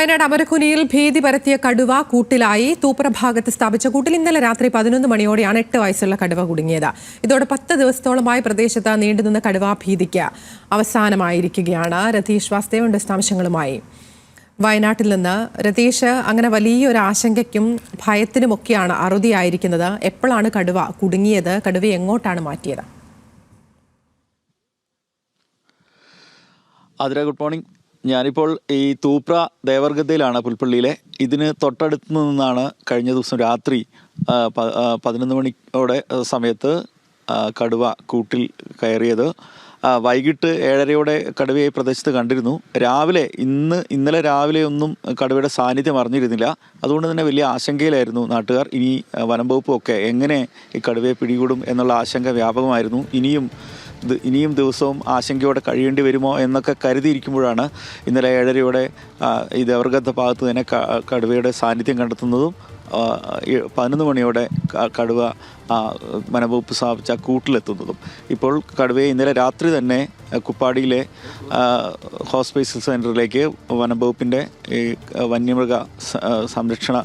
വയനാട് അമരക്കുനിയിൽ ഭീതി പരത്തിയ കടുവ കൂട്ടിലായി. തൂപ്പറ ഭാഗത്ത് സ്ഥാപിച്ച കൂട്ടിൽ ഇന്നലെ രാത്രി 11 മണിയോടെയാണ് 8 വയസ്സുള്ള കടുവ കുടുങ്ങിയത്. ഇതോടെ 10 ദിവസത്തോളമായി പ്രദേശത്ത് നീണ്ടുനിന്ന കടുവ ഭീതിക്ക് അവസാനമായിരിക്കുകയാണ്. രതീഷ് വാസ്തവ വിശദാംശങ്ങളുമായി വയനാട്ടിൽ നിന്ന്. രതീഷ്, അങ്ങനെ വലിയൊരു ആശങ്കയ്ക്കും ഭയത്തിനുമൊക്കെയാണ് അറുതിയായിരിക്കുന്നത്. എപ്പോഴാണ് കടുവ കുടുങ്ങിയത്? കടുവ എങ്ങോട്ടാണ് മാറ്റിയത്? Good morning. ഞാനിപ്പോൾ ഈ തൂപ്ര ദേവർഗദ്ദയിലാണ്, പുൽപ്പള്ളിയിലെ. ഇതിന് തൊട്ടടുത്ത് നിന്നാണ് കഴിഞ്ഞ ദിവസം രാത്രി 11 മണിയോടെ സമയത്ത് കടുവ കൂട്ടിൽ കയറിയത്. വൈകിട്ട് 7:30 കടുവയെ പ്രദേശത്ത് കണ്ടിരുന്നു. ഇന്നലെ രാവിലെ ഒന്നും കടുവയുടെ സാന്നിധ്യം അറിഞ്ഞിരുന്നില്ല. അതുകൊണ്ട് തന്നെ വലിയ ആശങ്കയിലായിരുന്നു നാട്ടുകാർ. ഇനി വനം വകുപ്പൊക്കെ എങ്ങനെ ഈ കടുവയെ പിടികൂടും എന്നുള്ള ആശങ്ക വ്യാപകമായിരുന്നു. ഇനിയും ദിവസവും ആശങ്കയോടെ കഴിയേണ്ടി വരുമോ എന്നൊക്കെ കരുതിയിരിക്കുമ്പോഴാണ് ഇന്നലെ 7:30 ഈ ദേവർഗദ്ദ ഭാഗത്ത് തന്നെ കടുവയുടെ സാന്നിധ്യം കണ്ടെത്തുന്നതും 11 മണിയോടെ കടുവ വനംവകുപ്പ് സ്ഥാപിച്ച കൂട്ടിലെത്തുന്നതും. ഇപ്പോൾ കടുവയെ ഇന്നലെ രാത്രി തന്നെ കുപ്പാടിയിലെ ഹോസ്പിറ്റൽ സെൻറ്ററിലേക്ക് വനംവകുപ്പിൻ്റെ ഈ വന്യമൃഗ സംരക്ഷണ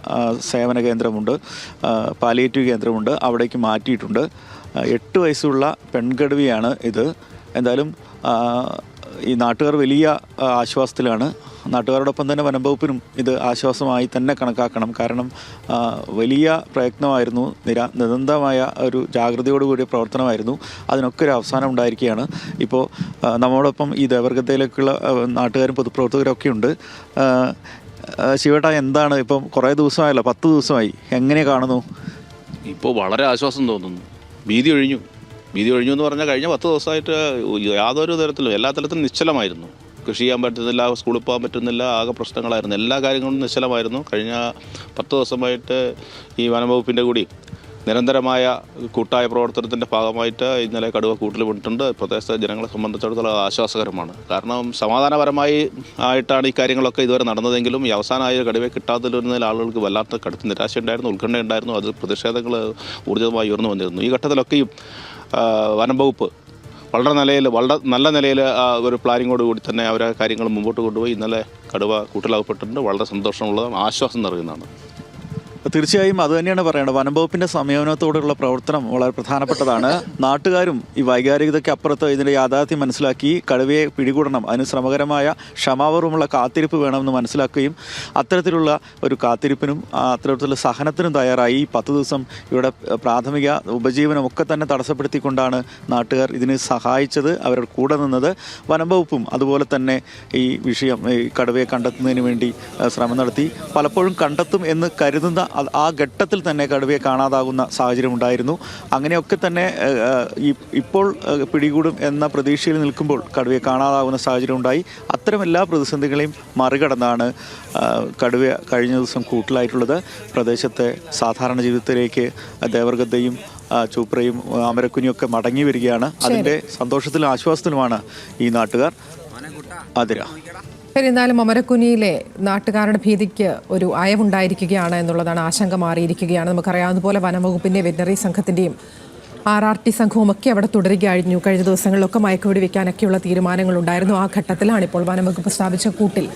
സേവന കേന്ദ്രമുണ്ട്, പാലിയേറ്റീവ് കേന്ദ്രമുണ്ട്, അവിടേക്ക് മാറ്റിയിട്ടുണ്ട്. 8 വയസ്സുള്ള പെൺകടുവയാണ് ഇത്. എന്തായാലും ഈ നാട്ടുകാർ വലിയ ആശ്വാസത്തിലാണ്. നാട്ടുകാരോടൊപ്പം തന്നെ വനംവകുപ്പിനും ഇത് ആശ്വാസമായി തന്നെ കണക്കാക്കണം. കാരണം വലിയ പ്രയത്നമായിരുന്നു, നിരന്തരമായ ഒരു ജാഗ്രതയോടുകൂടിയ പ്രവർത്തനമായിരുന്നു. അതിനൊക്കെ ഒരു അവസാനം ഉണ്ടായിരിക്കുകയാണ്. ഇപ്പോൾ നമ്മോടൊപ്പം ഈ ദേവർഗദ്ദയിലേക്കുള്ള നാട്ടുകാരും പൊതുപ്രവർത്തകരൊക്കെ ഉണ്ട്. ശിവേട്ട, എന്താണ് ഇപ്പം കുറേ ദിവസമായല്ലോ, 10 ദിവസമായി, എങ്ങനെ കാണുന്നു? ഇപ്പോൾ വളരെ ആശ്വാസം തോന്നുന്നു. ഭീതി ഒഴിഞ്ഞു എന്ന് പറഞ്ഞാൽ കഴിഞ്ഞ 10 ദിവസമായിട്ട് യാതൊരു തരത്തിലും എല്ലാ തരത്തിലും നിശ്ചലമായിരുന്നു. കൃഷി ചെയ്യാൻ പറ്റുന്നില്ല, സ്കൂളിൽ പോകാൻ പറ്റുന്നില്ല, ആകെ പ്രശ്നങ്ങളായിരുന്നു. എല്ലാ കാര്യങ്ങളും നിശ്ചലമായിരുന്നു. കഴിഞ്ഞ 10 ദിവസമായിട്ട് ഈ വനംവകുപ്പിൻ്റെ കൂടി നിരന്തരമായ കൂട്ടായ പ്രവർത്തനത്തിൻ്റെ ഭാഗമായിട്ട് ഇന്നലെ കടുവ കൂട്ടിൽ വിട്ടിട്ടുണ്ട്. പ്രദേശത്തെ ജനങ്ങളെ സംബന്ധിച്ചിടത്തോളം ആശ്വാസകരമാണ്. കാരണം സമാധാനപരമായി ആയിട്ടാണ് ഈ കാര്യങ്ങളൊക്കെ ഇതുവരെ നടന്നതെങ്കിലും ഈ അവസാനമായ കടുവയെ കിട്ടാതിരുന്നതിൽ ആളുകൾക്ക് വല്ലാത്ത കടുത്ത നിരാശയുണ്ടായിരുന്നു, ഉത്കണ്ഠയുണ്ടായിരുന്നു. അത് പ്രതിഷേധങ്ങൾ ഊർജിതമായി ഉയർന്നു വന്നിരുന്നു. ഈ ഘട്ടത്തിലൊക്കെയും വനം വകുപ്പ് വളരെ നല്ല നിലയിൽ ഒരു പ്ലാനിങ്ങോടുകൂടി തന്നെ അവരെ കാര്യങ്ങൾ മുമ്പോട്ട് കൊണ്ടുപോയി ഇന്നലെ കടുവ കൂട്ടിലാകപ്പെട്ടിട്ടുണ്ട്. വളരെ സന്തോഷമുള്ളതാണ്, ആശ്വാസം നൽകുന്നതാണ്. തീർച്ചയായും അത് തന്നെയാണ് പറയേണ്ടത്. വനംവകുപ്പിൻ്റെ സമീപനത്തോടുള്ള പ്രവർത്തനം വളരെ പ്രധാനപ്പെട്ടതാണ്. നാട്ടുകാരും ഈ വൈകാരികതയ്ക്ക് അപ്പുറത്ത് ഇതിൻ്റെ യാഥാർത്ഥ്യം മനസ്സിലാക്കി കടുവയെ പിടികൂടണം, അതിന് ശ്രമകരമായ ക്ഷമാപൂർവ്വമുള്ള കാത്തിരിപ്പ് വേണമെന്ന് മനസ്സിലാക്കുകയും അത്തരത്തിലുള്ള ഒരു കാത്തിരിപ്പിനും അത്തരത്തിലുള്ള സഹനത്തിനും തയ്യാറായി 10 ദിവസം ഇവിടെ പ്രാഥമിക ഉപജീവനമൊക്കെ തന്നെ തടസ്സപ്പെടുത്തിക്കൊണ്ടാണ് നാട്ടുകാർ ഇതിന് സഹായിച്ചത്, അവരുടെ കൂടെ നിന്നത്. വനംവകുപ്പും അതുപോലെ തന്നെ ഈ വിഷയം ഈ കടുവയെ കണ്ടെത്തുന്നതിന് വേണ്ടി ശ്രമം നടത്തി. പലപ്പോഴും കണ്ടെത്തും എന്ന് കരുതുന്ന ആ ഘട്ടത്തിൽ തന്നെ കടുവയെ കാണാതാകുന്ന സാഹചര്യം ഉണ്ടായിരുന്നു. അങ്ങനെയൊക്കെ തന്നെ ഇപ്പോൾ പിടികൂടും എന്ന പ്രതീക്ഷയിൽ നിൽക്കുമ്പോൾ കടുവയെ കാണാതാകുന്ന സാഹചര്യം ഉണ്ടായി. അത്തരം എല്ലാ പ്രതിസന്ധികളെയും മറികടന്നാണ് കടുവ കഴിഞ്ഞ ദിവസം കൂട്ടിലായിട്ടുള്ളത്. പ്രദേശത്തെ സാധാരണ ജീവിതത്തിലേക്ക് ദേവർഗദ്ദയും ചൂപ്രയും അമരക്കുനിയൊക്കെ മടങ്ങി വരികയാണ്. അതിൻ്റെ സന്തോഷത്തിലും ആശ്വാസത്തിലുമാണ് ഈ നാട്ടുകാർ. എന്നാലും അമരക്കുനിയിലെ നാട്ടുകാരുടെ ഭീതിക്ക് ഒരു അയവുണ്ടായിരിക്കുകയാണ് എന്നുള്ളതാണ്. ആശങ്ക മാറിയിരിക്കുകയാണ്. നമുക്കറിയാവുന്നതുപോലെ വനംവകുപ്പിൻ്റെ വെറ്ററിനറി സംഘത്തിൻ്റെയും RRT സംഘവും ഒക്കെ അവിടെ തുടരുകയായിരുന്നു. കഴിഞ്ഞ ദിവസങ്ങളിലൊക്കെ മയക്കുവെടി വെക്കാനൊക്കെയുള്ള തീരുമാനങ്ങളുണ്ടായിരുന്നു. ആ ഘട്ടത്തിലാണ് ഇപ്പോൾ വനംവകുപ്പ് സ്ഥാപിച്ച കൂട്ടിൽ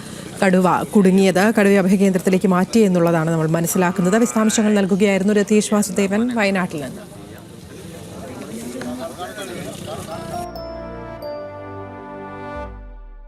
കടുവ കുടുങ്ങിയത്. കടുവ അഭയകേന്ദ്രത്തിലേക്ക് മാറ്റി എന്നുള്ളതാണ് നമ്മൾ മനസ്സിലാക്കുന്നത്. വിശദാംശങ്ങൾ നൽകുകയായിരുന്നു രതീഷ് വാസുദേവൻ വയനാട്ടിൽ നിന്ന്.